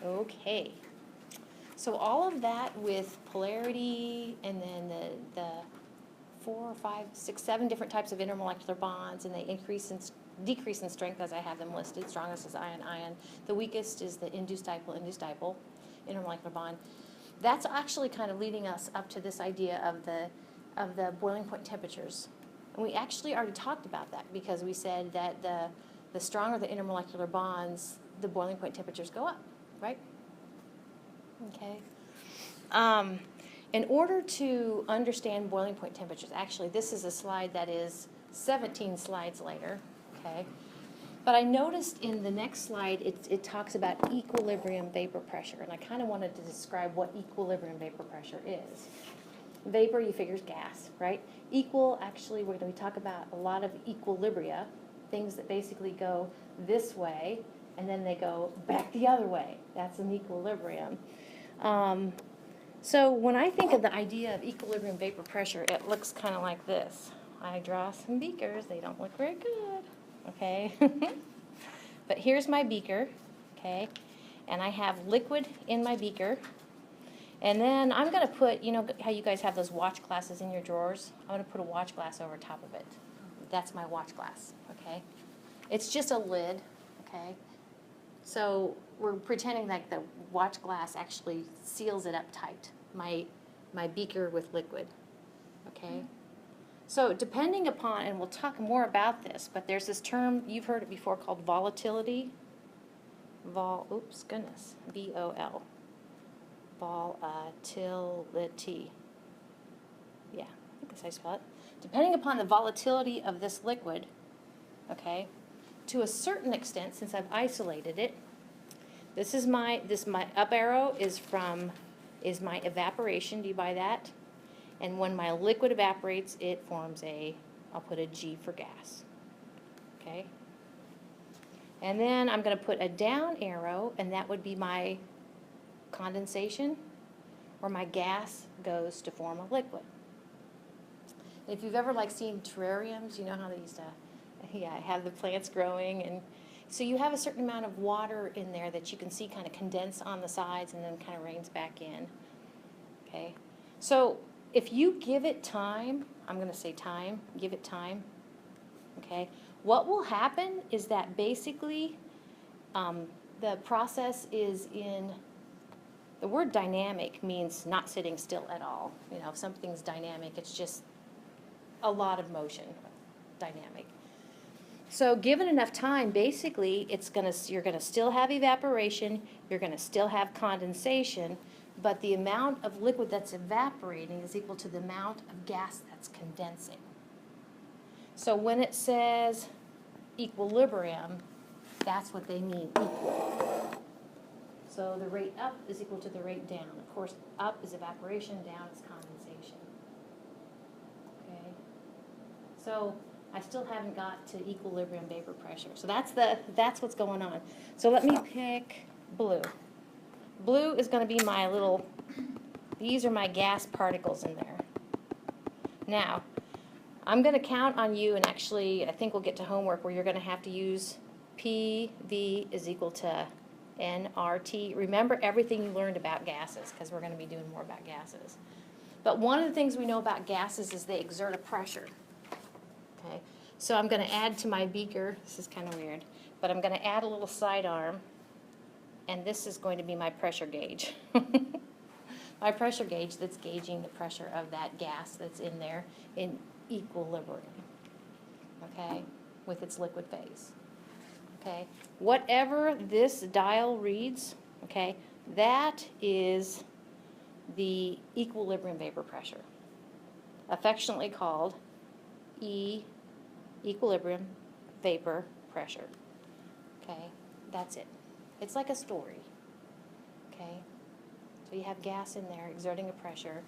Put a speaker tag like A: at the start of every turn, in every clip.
A: Okay. So all of that with polarity and then the 4, 5, 6, 7 different types of intermolecular bonds, and they decrease in strength as I have them listed. Strongest is ion-ion. The weakest is the induced-dipole intermolecular bond. That's actually kind of leading us up to this idea of the boiling point temperatures. And we actually already talked about that because we said that the stronger the intermolecular bonds, the boiling point temperatures go up, right? Okay. In order to understand boiling point temperatures, actually this is a slide that is 17 slides later, okay? But I noticed in the next slide it talks about equilibrium vapor pressure, and I kind of wanted to describe what equilibrium vapor pressure is. Vapor, you figure, is gas, right? Equal, actually, we talk about a lot of equilibria, things that basically go this way, and then they go back the other way. That's an equilibrium. So when I think of the idea of equilibrium vapor pressure, it looks kind of like this. I draw some beakers. They don't look very good, okay? But here's my beaker, okay? And I have liquid in my beaker. And then I'm going to put, you know how you guys have those watch glasses in your drawers? I'm going to put a watch glass over top of it. That's my watch glass, okay? It's just a lid, okay? So we're pretending like the watch glass actually seals it up tight, my beaker with liquid, okay? So depending upon, and we'll talk more about this, but there's this term, you've heard it before, called volatility. Oops, goodness, V-O-L. Volatility. Yeah, I think that's how you spell it. Depending upon the volatility of this liquid, okay, to a certain extent, since I've isolated it, this my up arrow is my evaporation. Do you buy that? And when my liquid evaporates, it forms I'll put a G for gas. Okay? And then I'm going to put a down arrow, and that would be my condensation, where my gas goes to form a liquid. If you've ever seen terrariums, you know how they used to have the plants growing, and so you have a certain amount of water in there that you can see kind of condense on the sides and then kind of rains back in. Okay, so if you give it time, I'm going to say time, give it time, okay, what will happen is that basically the process is the word dynamic means not sitting still at all. You know, if something's dynamic, it's just a lot of motion, dynamic. So given enough time, basically, you're gonna still have evaporation, you're gonna still have condensation, but the amount of liquid that's evaporating is equal to the amount of gas that's condensing. So when it says equilibrium, that's what they mean, equal. So the rate up is equal to the rate down. Of course, up is evaporation, down is condensation. Okay? So I still haven't got to equilibrium vapor pressure. So that's what's going on. So let me pick blue. Blue is going to be these are my gas particles in there. Now, I'm going to count on you, and actually I think we'll get to homework where you're going to have to use PV is equal to nRT. Remember everything you learned about gases, because we're going to be doing more about gases. But one of the things we know about gases is they exert a pressure. Okay, so I'm going to add to my beaker, this is kind of weird, but I'm going to add a little sidearm, and this is going to be my pressure gauge. My pressure gauge that's gauging the pressure of that gas that's in there in equilibrium, okay, with its liquid phase. Okay, whatever this dial reads, okay, that is the equilibrium vapor pressure, affectionately called equilibrium vapor pressure. Okay, that's it. It's like a story. Okay, so you have gas in there exerting a pressure.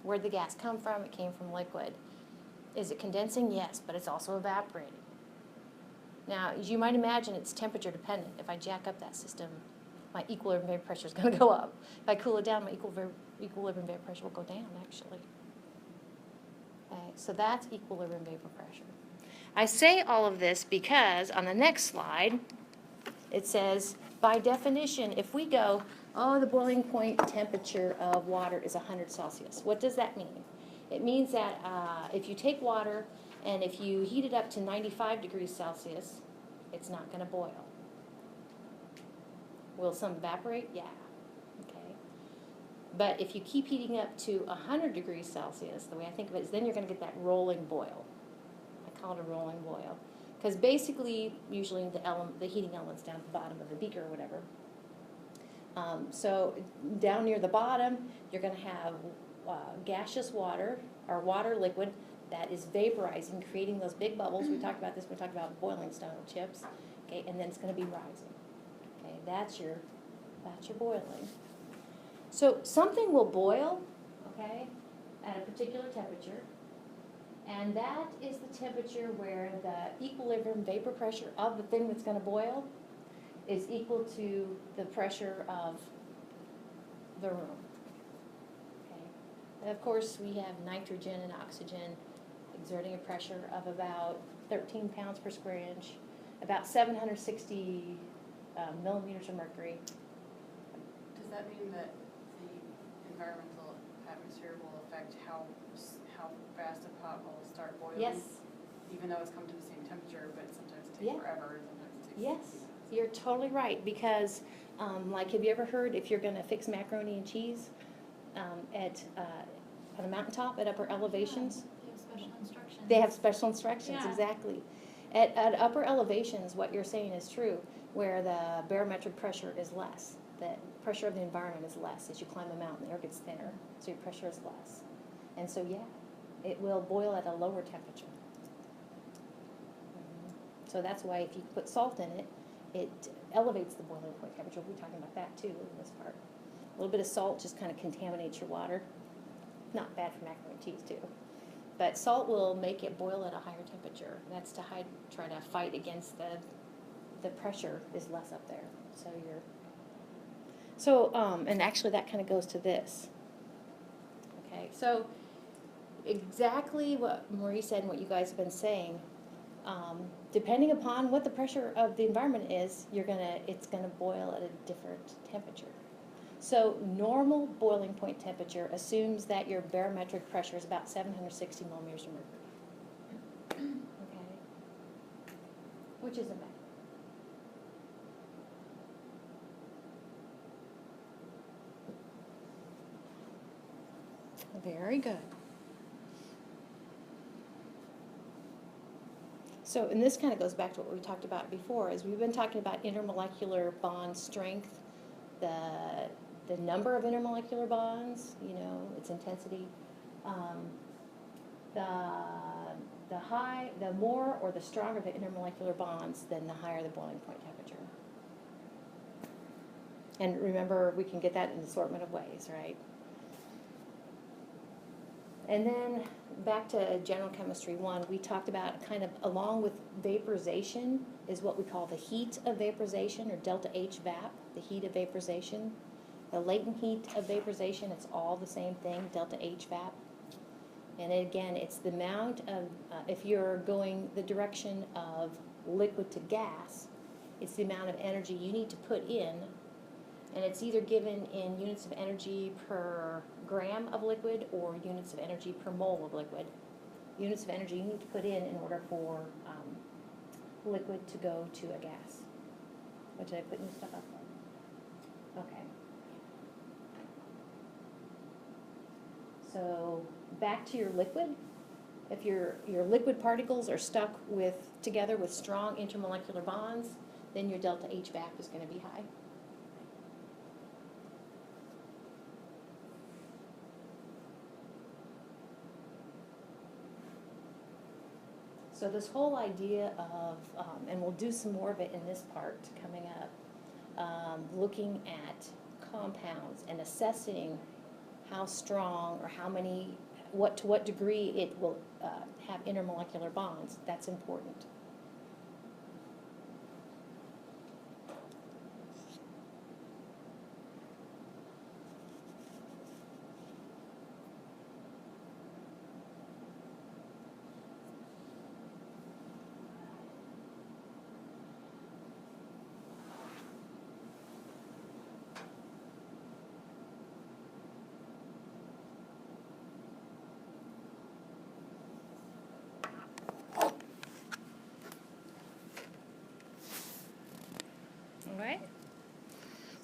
A: Where'd the gas come from? It came from liquid. Is it condensing? Yes, but it's also evaporating. Now, as you might imagine, it's temperature dependent. If I jack up that system, my equilibrium vapor pressure is going to go up. If I cool it down, my equilibrium vapor pressure will go down, actually. Okay, so that's equilibrium vapor pressure. I say all of this because on the next slide, it says by definition, if we go, oh, the boiling point temperature of water is 100 Celsius, what does that mean? It means that if you take water and if you heat it up to 95 degrees Celsius, it's not going to boil. Will some evaporate? Yeah. Okay. But if you keep heating up to 100 degrees Celsius, the way I think of it is then you're going to get that rolling boil. I call it a rolling boil. Because basically, usually the heating element's down at the bottom of the beaker or whatever. So down near the bottom, you're going to have gaseous water, or water liquid, that is vaporizing, creating those big bubbles. We talked about this, we talked about boiling stone chips. Okay, and then it's going to be rising. Okay, that's your boiling. So something will boil, okay, at a particular temperature. And that is the temperature where the equilibrium vapor pressure of the thing that's going to boil is equal to the pressure of the room. Okay. And of course, we have nitrogen and oxygen exerting a pressure of about 13 pounds per square inch, about 760 millimeters of mercury.
B: Does that mean that the environmental atmosphere will affect how fast a pot will start boiling?
A: Yes.
B: Even though it's come to the same temperature, but sometimes it takes
A: Yeah.
B: forever, and sometimes it takes
A: Yes, you're totally right, because like, have you ever heard if you're going to fix macaroni and cheese on a mountaintop at upper elevations?
C: They have special instructions.
A: They have special instructions,
C: Yeah.
A: exactly. At upper elevations, what you're saying is true, where the barometric pressure is less. The pressure of the environment is less. As you climb a mountain, the air gets thinner, so your pressure is less. And so, yeah, it will boil at a lower temperature. So that's why if you put salt in it, it elevates the boiling point temperature. We're talking about that too in this part. A little bit of salt just kind of contaminates your water. Not bad for macaroni and cheese too. But salt will make it boil at a higher temperature. That's to try to fight against the pressure is less up there. And actually that kind of goes to this. Okay, so exactly what Marie said and what you guys have been saying. Depending upon what the pressure of the environment is, it's gonna boil at a different temperature. So normal boiling point temperature assumes that your barometric pressure is about 760 millimeters of mercury. Okay, which isn't bad. Very good. So, and this kind of goes back to what we talked about before, is we've been talking about intermolecular bond strength, the number of intermolecular bonds, its intensity. The more or the stronger the intermolecular bonds, then the higher the boiling point temperature. And remember, we can get that in an assortment of ways, right? And then back to General Chemistry 1, we talked about kind of along with vaporization is what we call the heat of vaporization, or delta H vap, the heat of vaporization. The latent heat of vaporization, it's all the same thing, delta H vap. And again, it's the amount of, if you're going the direction of liquid to gas, it's the amount of energy you need to put in. And it's either given in units of energy per gram of liquid or units of energy per mole of liquid. Units of energy you need to put in order for liquid to go to a gas. What did I put new stuff up there? Okay. So back to your liquid. If your liquid particles are stuck together with strong intermolecular bonds, then your delta H vap is going to be high. So this whole idea of, and we'll do some more of it in this part coming up, looking at compounds and assessing how strong or to what degree it will have intermolecular bonds, that's important.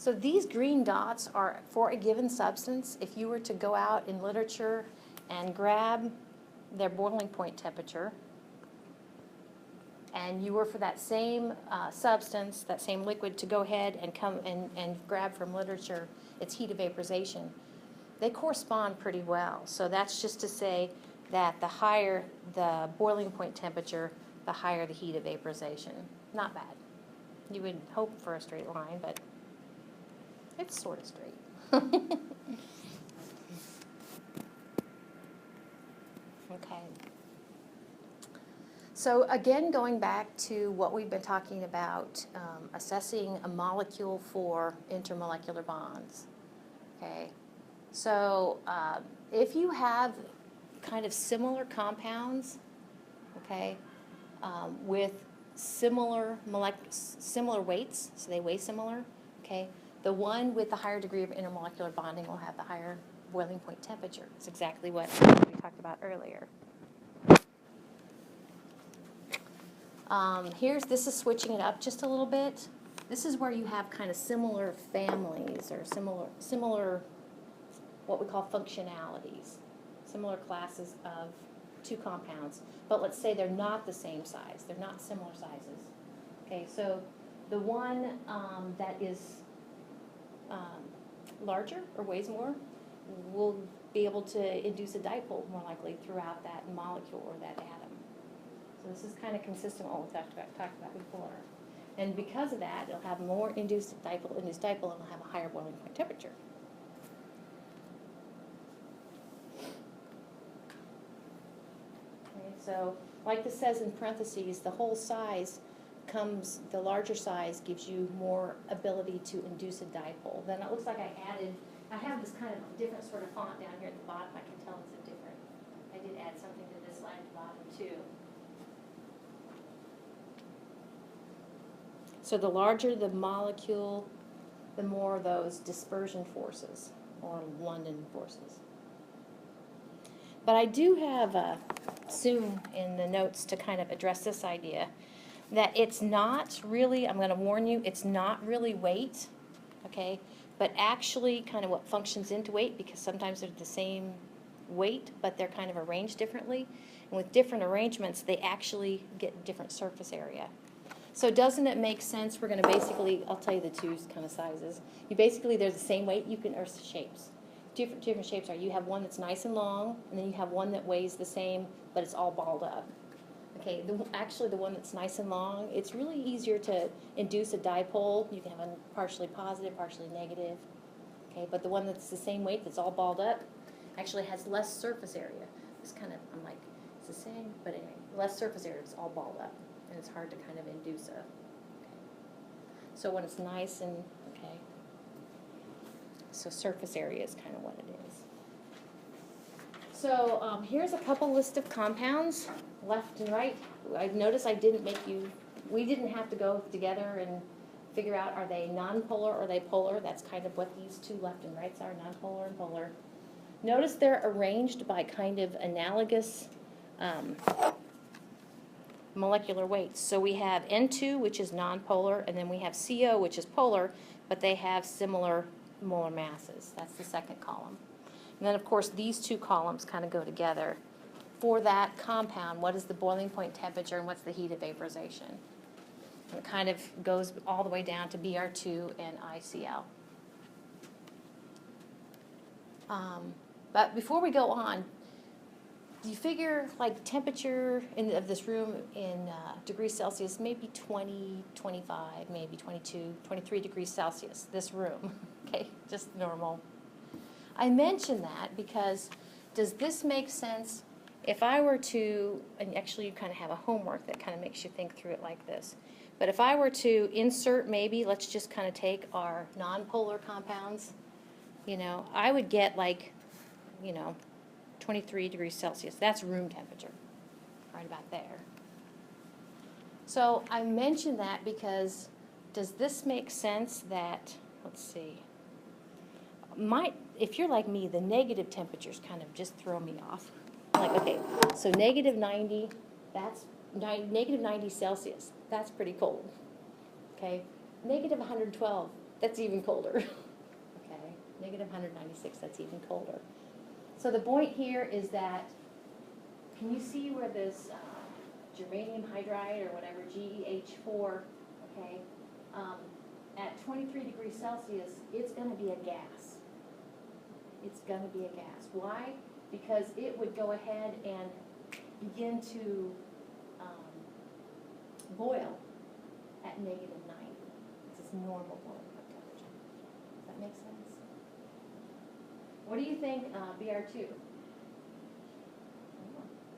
A: So these green dots are for a given substance. If you were to go out in literature and grab their boiling point temperature, and you were for that same substance, that same liquid, to go ahead and come and grab from literature its heat of vaporization, they correspond pretty well. So that's just to say that the higher the boiling point temperature, the higher the heat of vaporization. Not bad. You would hope for a straight line, but it's sort of straight. Okay. So again, going back to what we've been talking about, assessing a molecule for intermolecular bonds. Okay. So if you have kind of similar compounds, okay, with similar weights, so they weigh similar, okay, the one with the higher degree of intermolecular bonding will have the higher boiling point temperature. It's exactly what we talked about earlier. This is switching it up just a little bit. This is where you have kind of similar families or similar what we call functionalities, similar classes of two compounds. But let's say they're not the same size. They're not similar sizes. Okay, so the one that is larger or weighs more will be able to induce a dipole more likely throughout that molecule or that atom. So this is kind of consistent with what we talked about before. And because of that, it'll have more induced dipole, and it'll have a higher boiling point temperature. Okay, so like this says in parentheses, the whole size the larger size gives you more ability to induce a dipole. Then it looks like I have this kind of different sort of font down here at the bottom. I can tell it's a different, I did add something to this line at the bottom too. So the larger the molecule, the more those dispersion forces or London forces. But I do have soon in the notes to kind of address this idea that it's not really, I'm going to warn you, it's not really weight, okay, but actually kind of what functions into weight, because sometimes they're the same weight, but they're kind of arranged differently. And with different arrangements, they actually get different surface area. So doesn't it make sense? We're going to basically, I'll tell you the two kind of sizes. They're the same weight, or shapes. Different shapes are, you have one that's nice and long, and then you have one that weighs the same, but it's all balled up. Okay, actually the one that's nice and long, it's really easier to induce a dipole. You can have a partially positive, partially negative. Okay, but the one that's the same weight, that's all balled up, actually has less surface area. It's kind of, I'm like, it's the same, but anyway, less surface area, it's all balled up. And it's hard to kind of induce a, okay. So when it's nice and, okay, so surface area is kind of what it is. So here's a couple list of compounds, left and right. I noticed we didn't have to go together and figure out, are they nonpolar or are they polar? That's kind of what these two left and rights are, nonpolar and polar. Notice they're arranged by kind of analogous molecular weights. So we have N2, which is nonpolar, and then we have CO, which is polar, but they have similar molar masses. That's the second column. And then, of course, these two columns kind of go together. For that compound, what is the boiling point temperature and what's the heat of vaporization? And it kind of goes all the way down to Br2 and ICl. But before we go on, do you figure like temperature of this room in degrees Celsius, maybe 20, 25, maybe 22, 23 degrees Celsius, this room, okay, just normal. I mention that because does this make sense if I were to, and actually you kind of have a homework that kind of makes you think through it like this, but if I were to insert maybe, let's just kind of take our nonpolar compounds, I would get like, 23 degrees Celsius. That's room temperature, right about there. So I mention that because does this make sense that, let's see, if you're like me, the negative temperatures kind of just throw me off. Like, okay, so negative 90, that's negative 90 Celsius. That's pretty cold. Okay, negative 112, that's even colder. Okay, negative 196, that's even colder. So the point here is that, can you see where this germanium hydride or whatever, GeH4, okay, at 23 degrees Celsius, it's going to be a gas. It's going to be a gas. Why? Because it would go ahead and begin to boil at negative 90. It's its normal boiling point temperature. Does that make sense? What do you think BR2?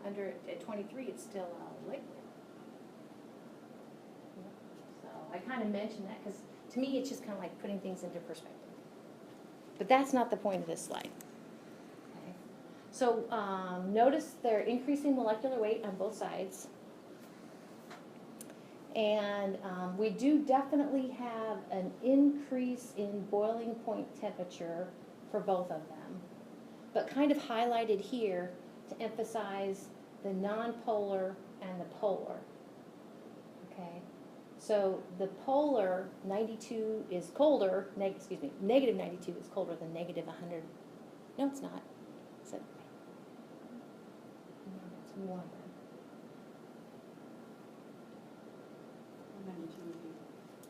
A: Under at 23, it's still liquid. So I kind of mentioned that because to me, it's just kind of like putting things into perspective. But that's not the point of this slide. Okay. So notice they're increasing molecular weight on both sides. And we do definitely have an increase in boiling point temperature for both of them. But kind of highlighted here to emphasize the nonpolar and the polar. Okay, so the polar 92 is colder, negative 92 is colder than negative 100. No, it's not. Is it? No, it's warmer.
B: 192 would be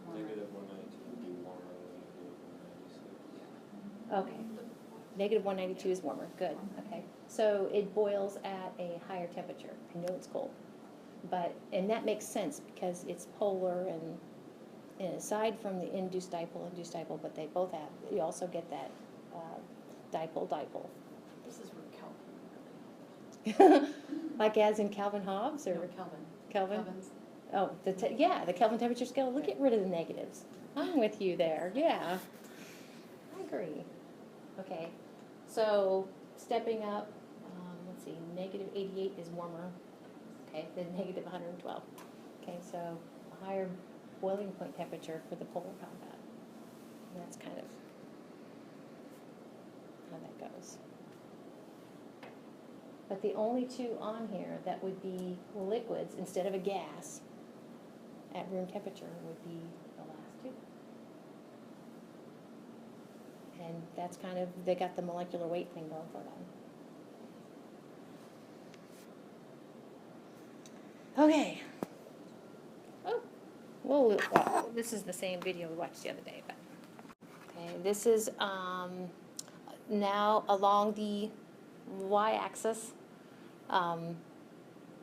B: warmer.
C: Negative 192 would be warmer than negative 196.
A: Okay. Negative 192 is warmer. Good. Okay. So it boils at a higher temperature. I know it's cold, and that makes sense because it's polar and aside from the induced dipole, but they both have. You also get that dipole.
B: This is where Kelvin really.
A: Like as in Calvin Hobbes or
B: No, Kelvin.
A: Kelvin?
B: Kelvin's.
A: Oh, the Kelvin temperature scale. We'll get rid of the negatives. I'm with you there. Yeah, I agree. Okay, so stepping up, let's see, negative 88 is warmer, okay, than negative 112. Okay, so a higher boiling point temperature for the polar compound. And that's kind of how that goes. But the only two on here that would be liquids instead of a gas at room temperature would be the last two. And that's kind of, they got the molecular weight thing going for them. Okay. Oh, well, this is the same video we watched the other day. But okay, this is now along the y-axis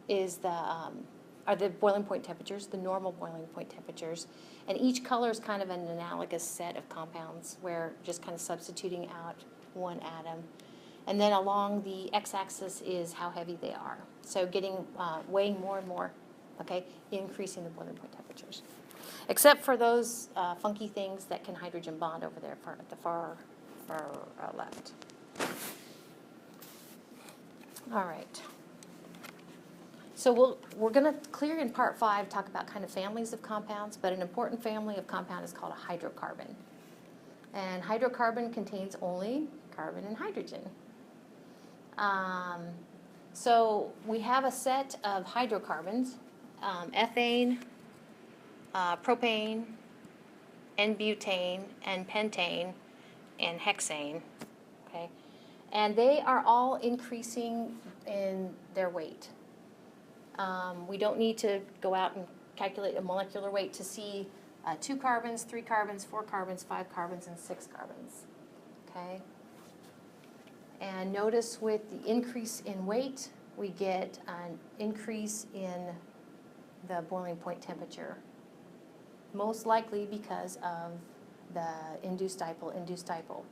A: is are the boiling point temperatures, the normal boiling point temperatures. And each color is kind of an analogous set of compounds where just kind of substituting out one atom. And then along the x-axis is how heavy they are. So weighing more and more, okay, increasing the boiling point temperatures. Except for those funky things that can hydrogen bond over there at the far left. All right. So we're going to clear in part 5 talk about kind of families of compounds, but an important family of compound is called a hydrocarbon. And hydrocarbon contains only carbon and hydrogen. So we have a set of hydrocarbons, ethane, propane, N-butane, and pentane, and hexane, okay? And they are all increasing in their weight. We don't need to go out and calculate a molecular weight to see 2 carbons, 3 carbons, 4 carbons, 5 carbons, and 6 carbons, okay? And notice with the increase in weight, we get an increase in the boiling point temperature, most likely because of the induced dipole.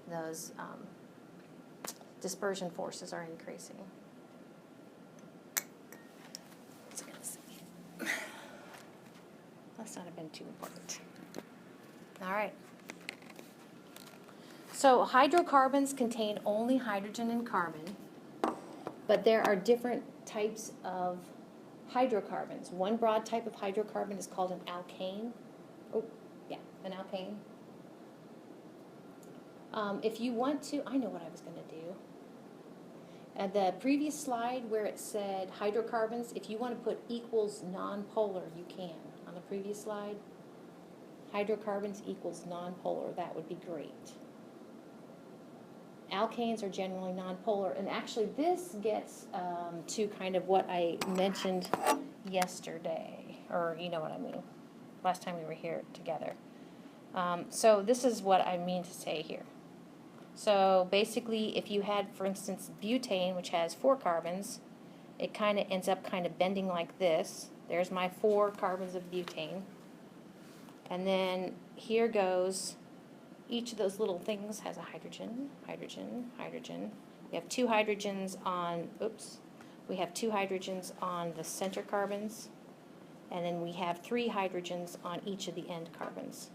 A: Those dispersion forces are increasing. Must not have been too important. All right. So hydrocarbons contain only hydrogen and carbon, but there are different types of hydrocarbons. One broad type of hydrocarbon is called an alkane. Oh, yeah, an alkane. If you want to, I know what I was going to do. At the previous slide where it said hydrocarbons, if you want to put equals nonpolar, you can. On the previous slide. hydrocarbons equals nonpolar, that would be great. Alkanes are generally nonpolar, and actually this gets to kind of what I mentioned yesterday, or you know what I mean, last time we were here together. So this is what I mean to say here. So basically, if you had, for instance, butane, which has 4 carbons, it kind of ends up kind of bending like this. There's my 4 carbons of butane. And then here goes, each of those little things has a hydrogen, hydrogen, hydrogen. We have 2 hydrogens on, we have 2 hydrogens on the center carbons, and then we have 3 hydrogens on each of the end carbons.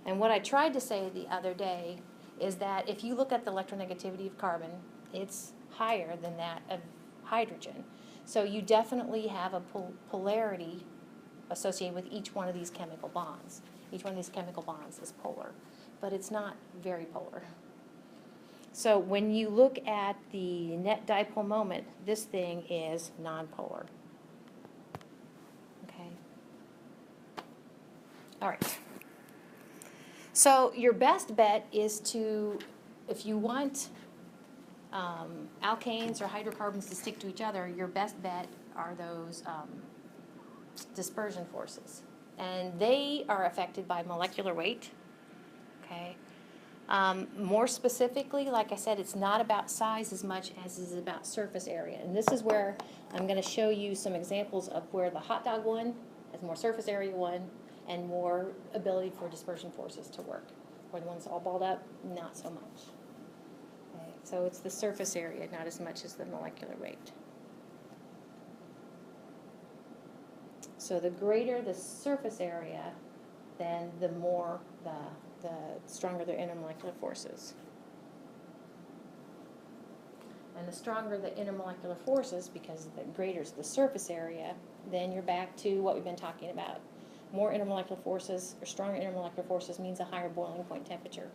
A: And what I tried to say the other day is that if you look at the electronegativity of carbon, it's higher than that of hydrogen. So you definitely have a polarity associated with each one of these chemical bonds. Each one of these chemical bonds is polar, but it's not very polar. So when you look at the net dipole moment, this thing is nonpolar. Okay? All right. So your best bet is to, if you want alkanes or hydrocarbons to stick to each other, your best bet are those dispersion forces. And they are affected by molecular weight, okay? More specifically, like I said, it's not about size as much as it is about surface area. And this is where I'm going to show you some examples of where the hot dog one has more surface area one and more ability for dispersion forces to work. Where the ones all balled up, not so much. Okay, so it's the surface area, not as much as the molecular weight. So the greater the surface area, then the more the stronger the intermolecular forces. And the stronger the intermolecular forces, because the greater is the surface area, then you're back to what we've been talking about. More intermolecular forces, or stronger intermolecular forces, means a higher boiling point temperature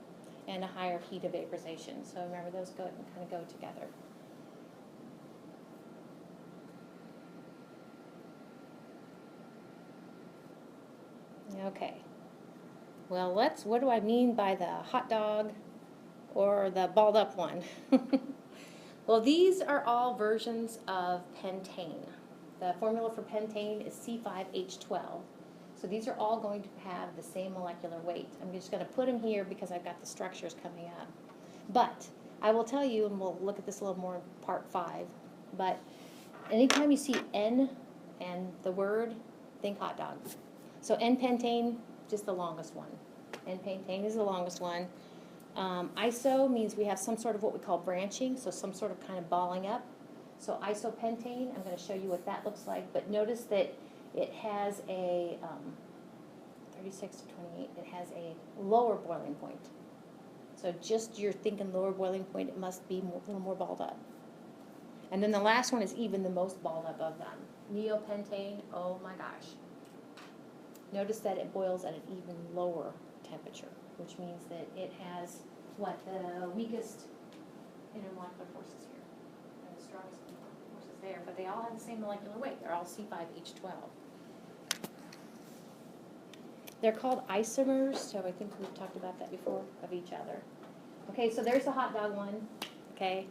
A: and a higher heat of vaporization. So remember, those kind of go together. Okay. Well, what do I mean by the hot dog or the balled up one? Well, these are all versions of pentane. The formula for pentane is C5H12. So these are all going to have the same molecular weight. I'm just going to put them here because I've got the structures coming up. But I will tell you, and we'll look at this a little more in part 5, but anytime you see N and the word, think hot dog. So N-pentane, just the longest one. N-pentane is the longest one. Iso means we have some sort of what we call branching, so some sort of kind of balling up. So isopentane, I'm going to show you what that looks like, but notice that it has a 36 to 28, it has a lower boiling point. So just you're thinking lower boiling point, it must be a little more balled up. And then the last one is even the most balled up of them. Neopentane, oh my gosh. Notice that it boils at an even lower temperature, which means that it has, what, the weakest intermolecular forces here, and the strongest forces there, but they all have the same molecular weight. They're all C5H12. They're called isomers, so I think we've talked about that before, of each other. Okay, so there's the hot dog one, okay?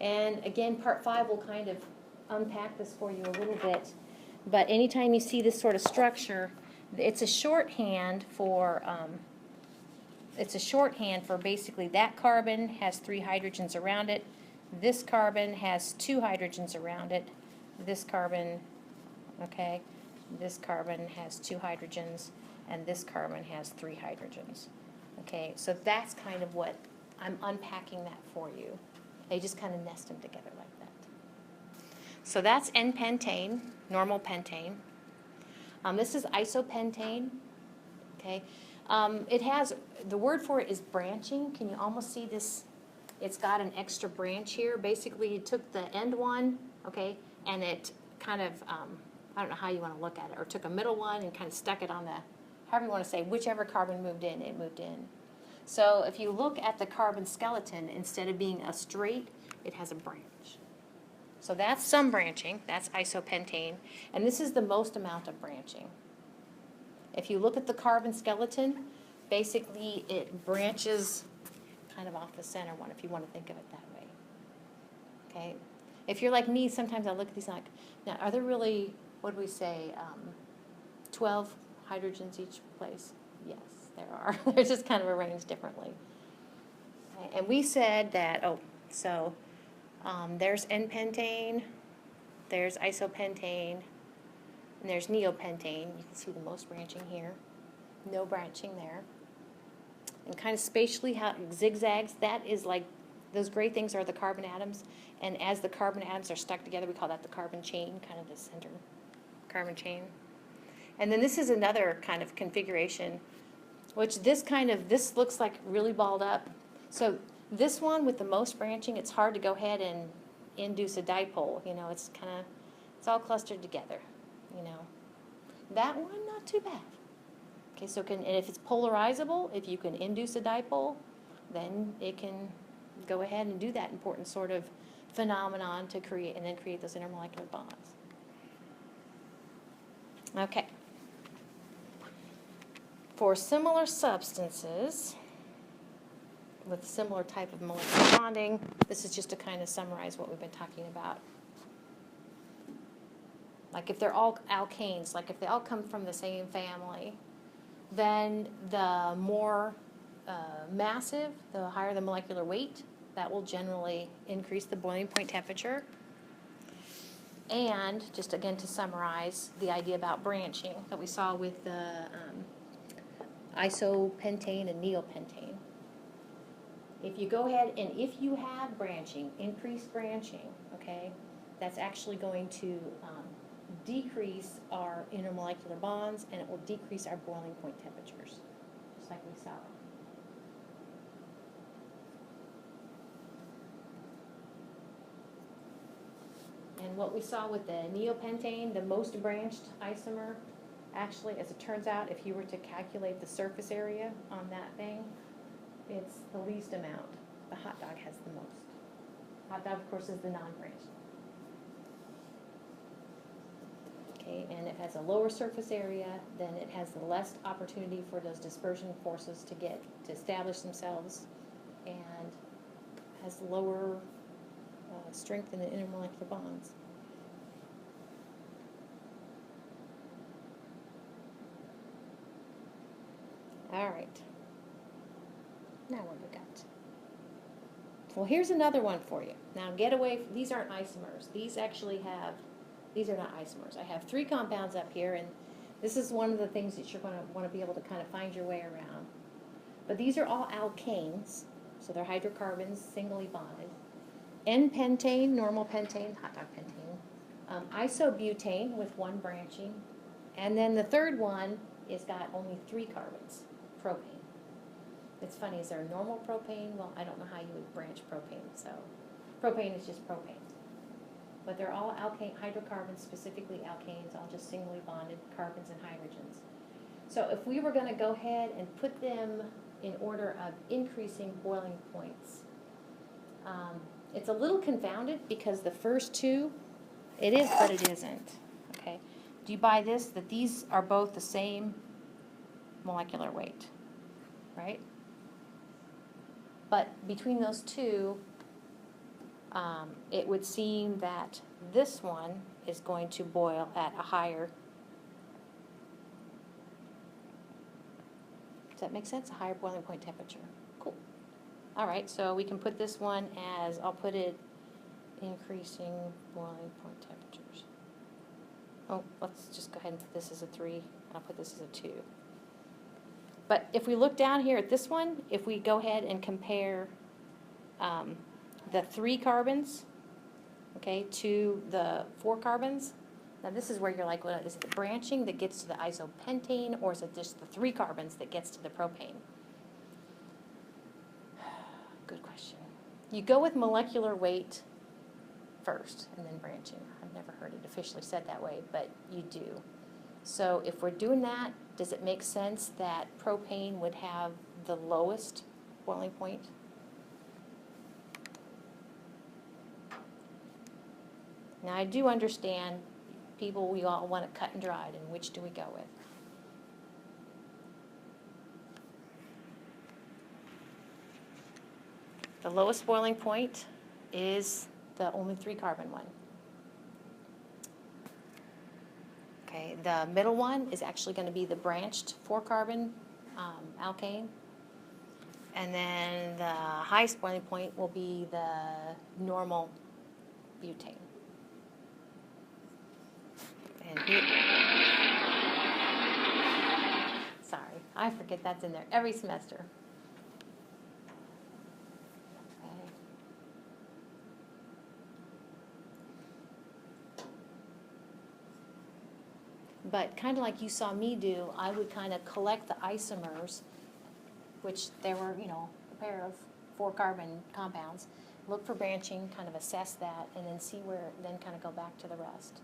A: And again, part 5 will kind of unpack this for you a little bit, but anytime you see this sort of structure, it's a shorthand for basically that carbon has 3 hydrogens around it. This carbon has 2 hydrogens around it. This carbon, okay, this carbon has 2 hydrogens, and this carbon has 3 hydrogens. Okay, so that's kind of what I'm unpacking that for you. They just kind of nest them together like that. So that's N-pentane, normal pentane. This is isopentane, okay? It has, the word for it is branching. Can you almost see this? It's got an extra branch here. Basically, it took the end one, okay, and it kind of, I don't know how you want to look at it, or took a middle one and kind of stuck it on the, however you want to say, whichever carbon moved in, it moved in. So if you look at the carbon skeleton, instead of being a straight, it has a branch. So that's some branching, that's isopentane, and this is the most amount of branching. If you look at the carbon skeleton, basically it branches kind of off the center one, if you want to think of it that way. Okay? If you're like me, sometimes I look at these and like, now, are there really, what do we say, 12 hydrogens each place? Yes, there are. They're just kind of arranged differently. Okay, and we said that, there's N-pentane, there's isopentane, and there's neopentane. You can see the most branching here. No branching there. And kind of spatially how it zigzags, that is like, those gray things are the carbon atoms. And as the carbon atoms are stuck together, we call that the carbon chain, kind of the center carbon chain. And then this is another kind of configuration, which this looks like really balled up. So this one with the most branching, it's hard to go ahead and induce a dipole. You know, it's all clustered together, you know. That one, not too bad. Okay, so and if it's polarizable, if you can induce a dipole, then it can go ahead and do that important sort of phenomenon to create, and then create those intermolecular bonds. Okay. For similar substances with similar type of molecular bonding, this is just to kind of summarize what we've been talking about. Like if they're all alkanes, like if they all come from the same family, then the more massive, the higher the molecular weight. That will generally increase the boiling point temperature. And just again to summarize the idea about branching that we saw with the isopentane and neopentane. If you go ahead and if you have branching, increased branching, okay, that's actually going to decrease our intermolecular bonds, and it will decrease our boiling point temperatures, just like we saw. And what we saw with the neopentane, the most branched isomer, actually, as it turns out, if you were to calculate the surface area on that thing, it's the least amount. The hot dog has the most. Hot dog, of course, is the non-branched. Okay, and it has a lower surface area, then it has the less opportunity for those dispersion forces to establish themselves, and has lower strength in the intermolecular bonds. All right. Now what we got? Well, here's another one for you. Now get away, these aren't isomers. These are not isomers. I have 3 compounds up here, and this is one of the things that you're going to want to be able to kind of find your way around. But these are all alkanes, so they're hydrocarbons, singly bonded. N-pentane, normal pentane, hot dog pentane. Isobutane with 1 branching. And then the third one is got only 3 carbons, propane. It's funny, is there a normal propane? Well, I don't know how you would branch propane, so propane is just propane. But they're all alkane, hydrocarbons, specifically alkanes, all just singly bonded carbons and hydrogens. So if we were going to go ahead and put them in order of increasing boiling points, it's a little confounded because the first 2, it is, but it isn't. Okay, do you buy this, that these are both the same molecular weight, right? But between those 2, it would seem that this one is going to boil at a higher, does that make sense? A higher boiling point temperature. Cool. All right, so we can put this one as, I'll put it increasing boiling point temperatures. Oh, let's just go ahead and put this as a 3, and I'll put this as a 2. But if we look down here at this one, if we go ahead and compare the 3 carbons, okay, to the 4 carbons, now this is where you're like, well, is it the branching that gets to the isopentane, or is it just the 3 carbons that gets to the propane? Good question. You go with molecular weight first, and then branching. I've never heard it officially said that way, but you do. So if we're doing that, does it make sense that propane would have the lowest boiling point? Now I do understand people, we all want it cut and dried, and which do we go with? The lowest boiling point is the only 3-carbon one. Okay, the middle one is actually going to be the branched 4-carbon alkane. And then the highest boiling point will be the normal butane. And sorry, I forget that's in there every semester. Okay. But kind of like you saw me do, I would kind of collect the isomers, which there were, a pair of 4-carbon compounds, look for branching, kind of assess that, and then see where, then kind of go back to the rest,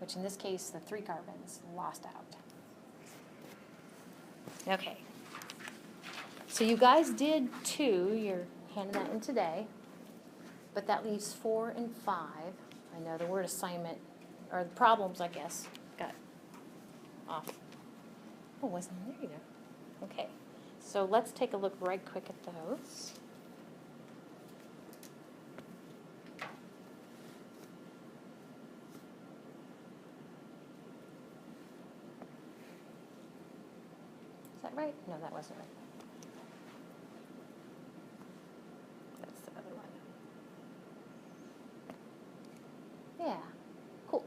A: which in this case, the 3 carbons lost out. Okay. So you guys did 2, you're handing that in today, but that leaves 4 and 5. I know the word assignment, or the problems, I guess, got off. Oh, wasn't there? You go. Okay. So let's take a look right quick at those. Is that right? No, that wasn't right. That's the other one. Yeah, cool.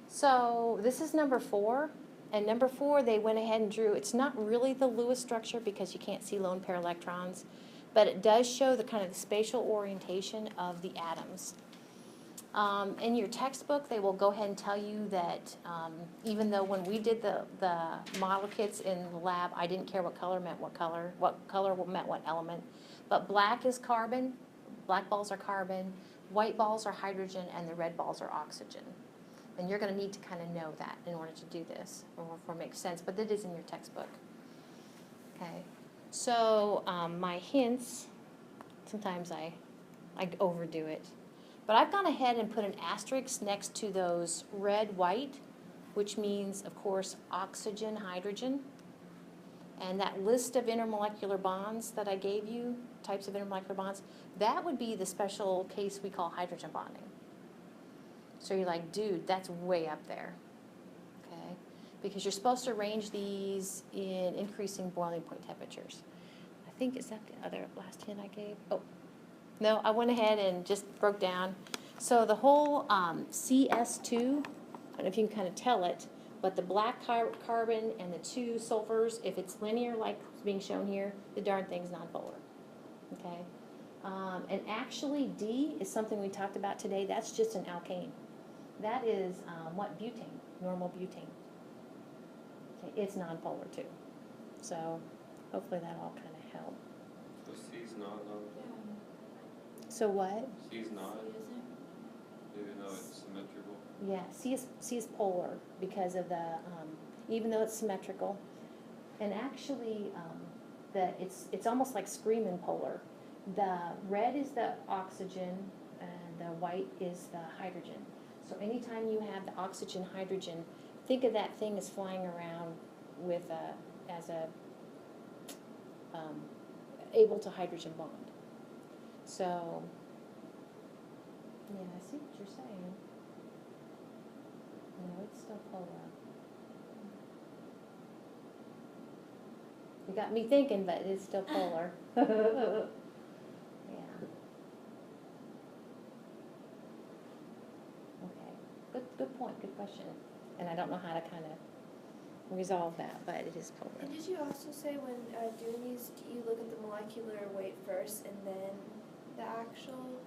A: So this is number 4. And number 4, they went ahead and drew, it's not really the Lewis structure because you can't see lone pair electrons, but it does show the kind of the spatial orientation of the atoms. In your textbook, they will go ahead and tell you that even though when we did the model kits in the lab, I didn't care what color meant what color meant what element, but black is carbon, black balls are carbon, white balls are hydrogen, and the red balls are oxygen. And you're going to need to kind of know that in order to do this, or for it makes sense, but it is in your textbook. Okay, so my hints, sometimes I overdo it, but I've gone ahead and put an asterisk next to those red, white, which means, of course, oxygen, hydrogen. And that list of intermolecular bonds that I gave you, types of intermolecular bonds, that would be the special case we call hydrogen bonding. So you're like, dude, that's way up there, okay? Because you're supposed to arrange these in increasing boiling point temperatures. I think, is that the other last hint I gave? Oh, no, I went ahead and just broke down. So the whole CS2, I don't know if you can kind of tell it, but the black carbon and the 2 sulfurs, if it's linear like being shown here, the darn thing's nonpolar, okay? And actually D is something we talked about today. That's just an alkane. That is what? Butane, normal butane. Okay, it's nonpolar too. So hopefully that all kind of helped.
C: So C's not on,
A: So what?
C: C's not, even though it's symmetrical.
A: Yeah, C is polar because of the, even though it's symmetrical. And actually, it's almost like screaming polar. The red is the oxygen and the white is the hydrogen. So anytime you have the oxygen, hydrogen, think of that thing as flying around with able to hydrogen bond. So, yeah, I see what you're saying. No, it's still polar. You got me thinking, but it's still polar. Good point, good question. And I don't know how to kind of resolve that, but it is polar.
D: And did you also say when doing these, you look at the molecular weight first and then the actual,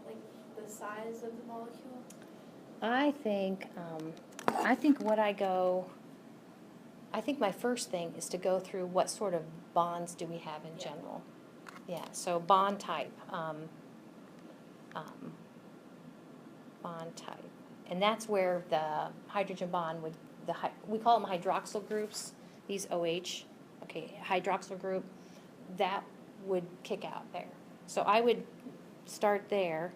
D: like the size of the molecule?
A: I think my first thing is to go through what sort of bonds do we have in general. Yeah, so bond type. Bond type. And that's where the hydrogen bond would, we call them hydroxyl groups, these OH, okay, hydroxyl group, that would kick out there. So I would start there.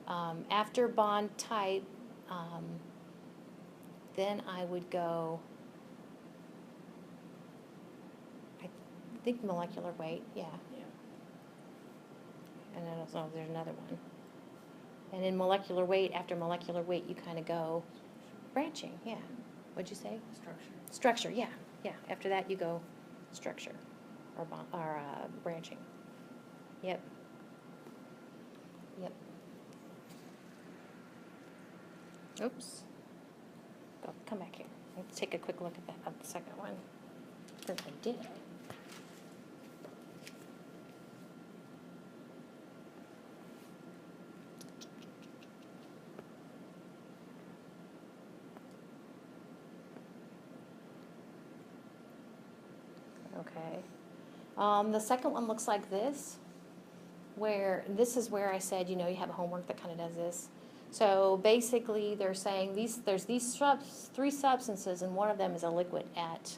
A: After bond type, then I would go, I think molecular weight, yeah. and I don't know if there's another one. And in molecular weight, after molecular weight, you kind of go branching, yeah. What'd you say?
B: Structure.
A: Structure, yeah, yeah. After that, you go structure or branching. Yep. Yep. Oops. Go, come back here. Let's take a quick look at that, at the second one. Since I did it. Okay. The second one looks like this, where this is where I said, you know, you have a homework that kind of does this. So basically, they're saying there's these three substances, and one of them is a liquid at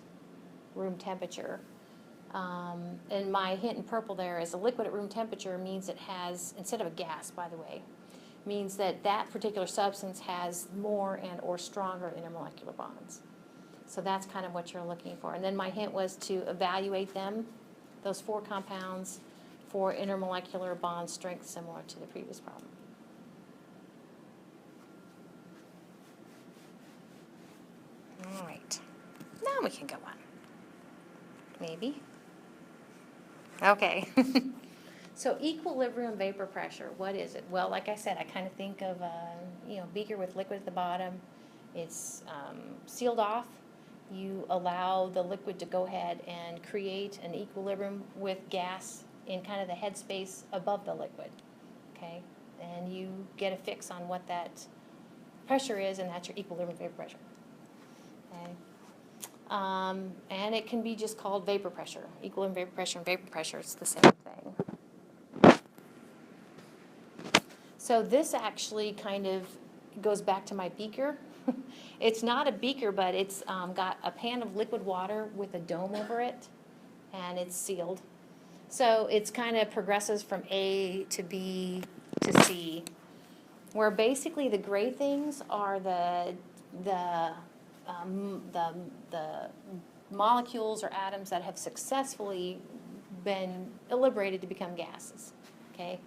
A: room temperature. And my hint in purple there is a liquid at room temperature means it has, instead of a gas, by the way, means that that particular substance has more and or stronger intermolecular bonds. So that's kind of what you're looking for. And then my hint was to evaluate them, those 4 compounds, for intermolecular bond strength similar to the previous problem. All right. Now we can go on. Maybe. Okay. So equilibrium vapor pressure, what is it? Well, like I said, I kind of think of a beaker with liquid at the bottom. It's sealed off. You allow the liquid to go ahead and create an equilibrium with gas in kind of the headspace above the liquid, okay? And you get a fix on what that pressure is, and that's your equilibrium vapor pressure, okay? And it can be just called vapor pressure. Equilibrium vapor pressure and vapor pressure, it's the same thing. So this actually kind of goes back to my beaker. It's not a beaker, but it's got a pan of liquid water with a dome over it, and it's sealed. So it's kind of progresses from A to B to C, where basically the gray things are the molecules or atoms that have successfully been liberated to become gases, okay?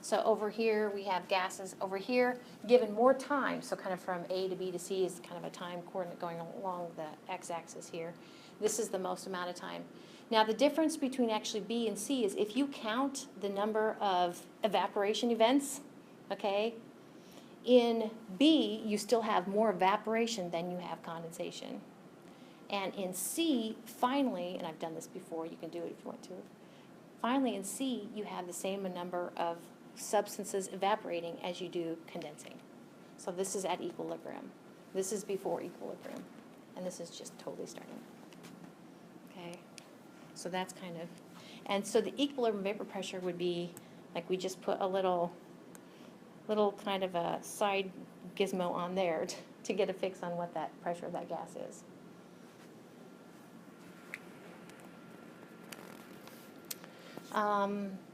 A: So over here, we have gases. Over here, given more time, so kind of from A to B to C is kind of a time coordinate going along the x-axis here. This is the most amount of time. Now, the difference between actually B and C is if you count the number of evaporation events, okay, in B, you still have more evaporation than you have condensation. And in C, finally, and I've done this before, you can do it if you want to, finally in C, you have the same number of substances evaporating as you do condensing. So this is at equilibrium. This is before equilibrium. And this is just totally starting. Okay? So that's kind of, and so the equilibrium vapor pressure would be, like we just put a little kind of a side gizmo on there to get a fix on what that pressure of that gas is.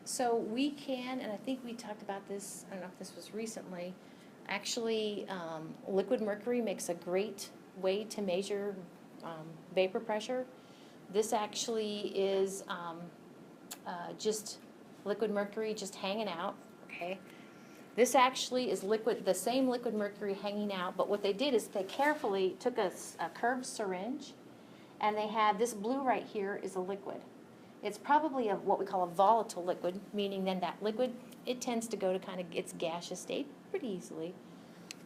A: So we can, and I think we talked about this, I don't know if this was recently, actually liquid mercury makes a great way to measure vapor pressure. This actually is just liquid mercury just hanging out, okay? This actually is liquid, the same liquid mercury hanging out, but what they did is they carefully took a curved syringe, and they had this blue right here is a liquid. It's probably what we call a volatile liquid, meaning then that liquid, it tends to go to kind of its gaseous state pretty easily.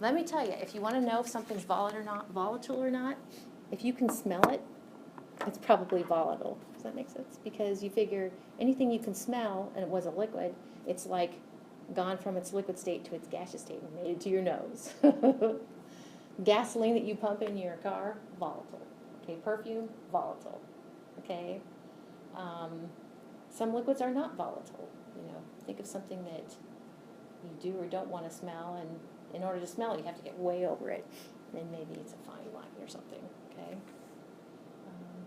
A: Let me tell you, if you want to know if something's volatile or not, if you can smell it, it's probably volatile. Does that make sense? Because you figure anything you can smell, and it was a liquid, it's like gone from its liquid state to its gaseous state and made it to your nose. Gasoline that you pump in your car, volatile. Okay, perfume, volatile. Okay. Some liquids are not volatile. You know, think of something that you do or don't want to smell, and in order to smell it, you have to get way over it. Then maybe it's a fine wine or something. Okay.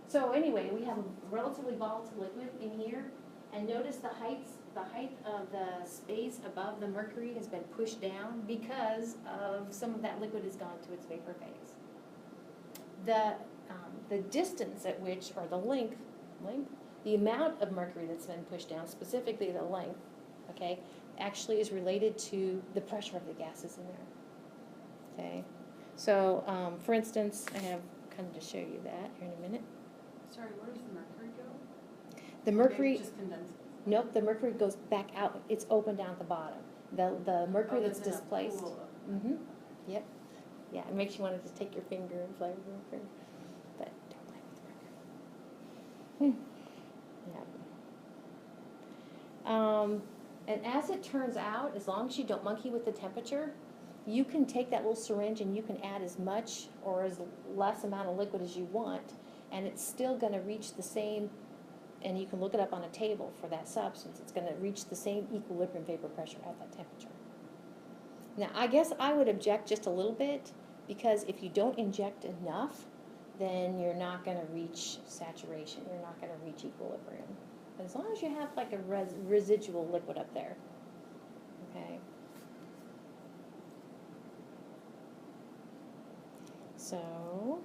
A: So anyway, we have a relatively volatile liquid in here, and notice the height of the space above the mercury has been pushed down because of some of that liquid has gone to its vapor phase. The distance at which, or the length, the amount of mercury that's been pushed down, specifically the length, okay, actually is related to the pressure of the gases in there. Okay, so for instance, I have kind of to show you that here in a minute.
B: Sorry, where does the mercury go?
A: The
B: Okay,
A: mercury,
B: just condenses.
A: nope, the mercury goes back out. It's open down at the bottom. The mercury that's
B: it's in a
A: displaced.
B: pool of-
A: Mm-hmm. Yep. Yeah, it makes you want to just take your finger and play with the mercury, but don't play with the mercury. Yeah. And as it turns out, as long as you don't monkey with the temperature, you can take that little syringe and you can add as much or as less amount of liquid as you want, and it's still going to reach the same, and you can look it up on a table for that substance, it's going to reach the same equilibrium vapor pressure at that temperature. Now, I guess I would object just a little bit, because if you don't inject enough, then you're not going to reach saturation, you're not going to reach equilibrium. As long as you have like a residual liquid up there, okay? So,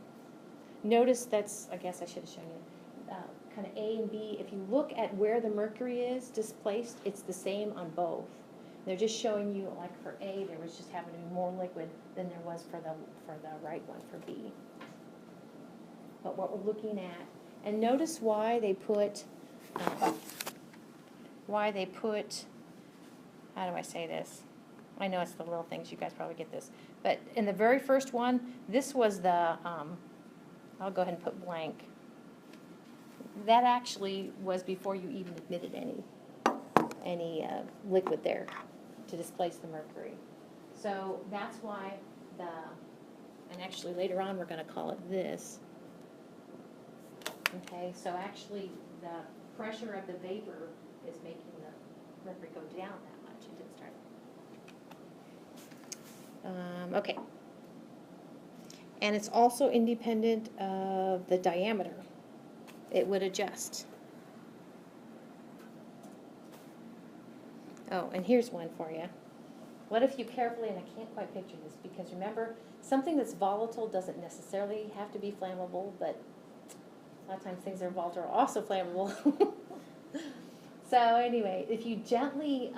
A: notice that's, I guess I should have shown you, kind of A and B. If you look at where the mercury is displaced, it's the same on both. They're just showing you, like for A, there was just happened to be more liquid than there was for the right one, for B. But what we're looking at, and notice why they put, how do I say this? I know it's the little things, you guys probably get this. But in the very first one, this was the, I'll go ahead and put blank. That actually was before you even admitted any liquid there to displace the mercury. So that's why and actually later on we're going to call it this. Okay, so actually the pressure of the vapor is making the mercury go down that much. It didn't start. Okay. And it's also independent of the diameter. It would adjust. Oh, and here's one for you. What if you carefully, and I can't quite picture this, because remember, something that's volatile doesn't necessarily have to be flammable, but a lot of times things that are volatile are also flammable. So anyway, if you gently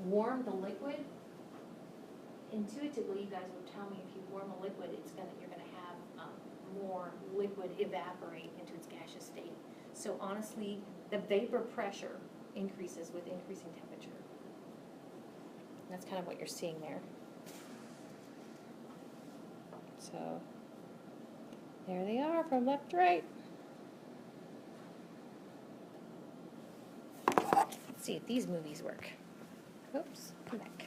A: warm the liquid, intuitively you guys would tell me if you warm a liquid, you're gonna have more liquid evaporate into its gaseous state. So honestly, the vapor pressure increases with increasing temperature. That's kind of what you're seeing there. So there they are from left to right. Let's see if these movies work. Oops, come back.